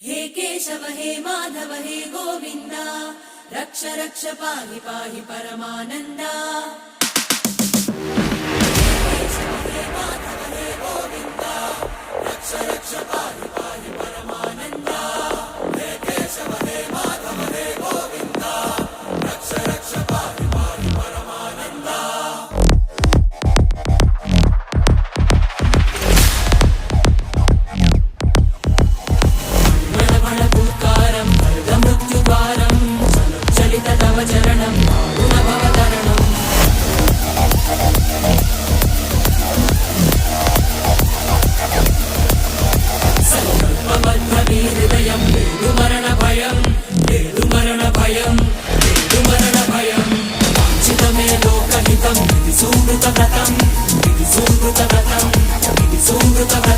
हे केशव हे माधव हे गोविन्द रक्ष रक्ष पाहि पाहि परमानन्दा। हे केशव हे माधव हे गोविन्द रक्ष रक्ष पाहि पाहि परमानन्दा। हे केशव हे माधव हे गोविन्द रक्ष रक्ष पाहि पाहि परमानन्दा। चरणं गुणभवतरणम् संकल्पबद्धहृदयं मरणभयं मरणभयं मरणभयं वाञ्छितमे लोकहितं विधि सुकृतव्रतं विधि सुकृतव्रतं विधि सुकृतव्रतं।